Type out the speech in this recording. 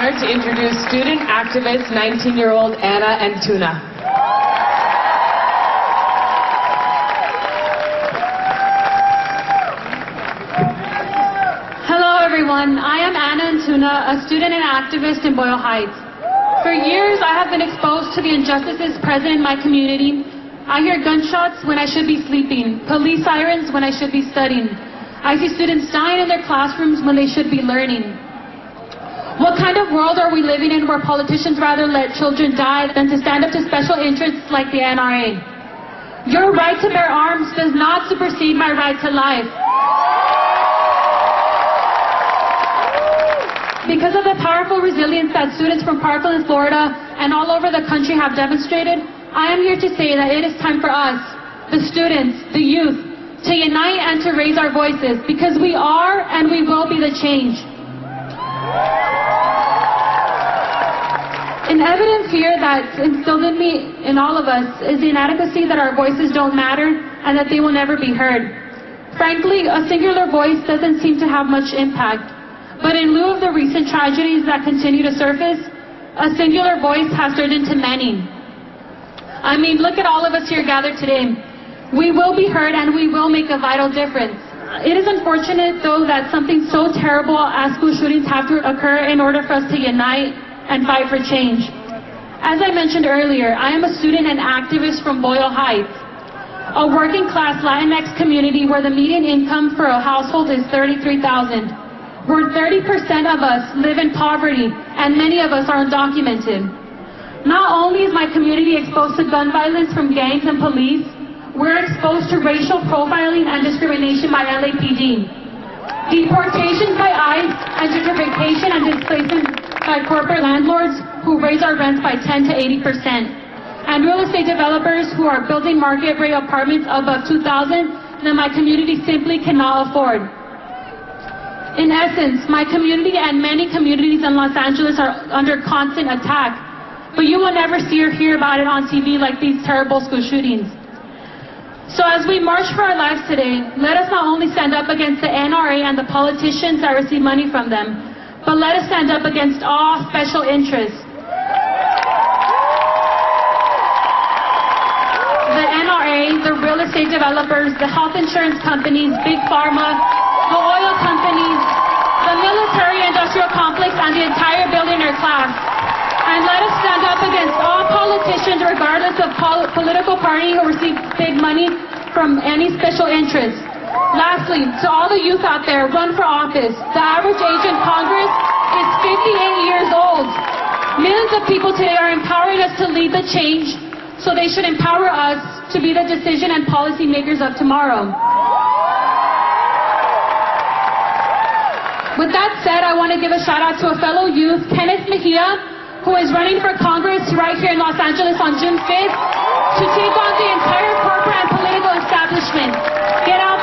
honor to introduce student activist 19-year-old Antuna. Hello everyone, I am Antuna, a student and activist in Boyle Heights. For years I have been exposed to the injustices present in my community. I hear gunshots when I should be sleeping, police sirens when I should be studying. I see students dying in their classrooms when they should be learning. What kind of world are we living in where politicians rather let children die than to stand up to special interests like the NRA? Your right to bear arms does not supersede my right to life. Because of the powerful resilience that students from Parkland, Florida, and all over the country have demonstrated, I am here to say that it is time for us, the students, the youth, to unite and to raise our voices, because we are and we will be the change. An evident fear that's instilled in me, in all of us, is the inadequacy that our voices don't matter and that they will never be heard. Frankly, a singular voice doesn't seem to have much impact. But in lieu of the recent tragedies that continue to surface, a singular voice has turned into many. I mean, look at all of us here gathered today. We will be heard and we will make a vital difference. It is unfortunate, though, that something so terrible as school shootings have to occur in order for us to unite and fight for change. As I mentioned earlier, I am a student and activist from Boyle Heights, a working-class Latinx community where the median income for a household is $33,000. Where 30% of us live in poverty, and many of us are undocumented. Not only is my community exposed to gun violence from gangs and police, we're exposed to racial profiling and discrimination by LAPD, deportations by ICE, and gentrification and displacement by corporate landlords who raise our rents by 10 to 80%, and real estate developers who are building market rate apartments above $2,000 that my community simply cannot afford. In essence, my community and many communities in Los Angeles are under constant attack, but you will never see or hear about it on TV like these terrible school shootings. So as we march for our lives today, let us not only stand up against the NRA and the politicians that receive money from them, but let us stand up against all special interests. The NRA, the real estate developers, the health insurance companies, big pharma, the oil companies, the military-industrial complex, and the entire billionaire class. And let us stand up against all politicians, regardless of political party, who receive big money from any special interest. Lastly, to all the youth out there, run for office. The average age in Congress is 58 years old. Millions of people today are empowering us to lead the change, so they should empower us to be the decision and policy makers of tomorrow. With that said, I want to give a shout out to a fellow youth, Kenneth Mejia, who is running for Congress right here in Los Angeles on June 5th to take on the entire corporate and political establishment. Get out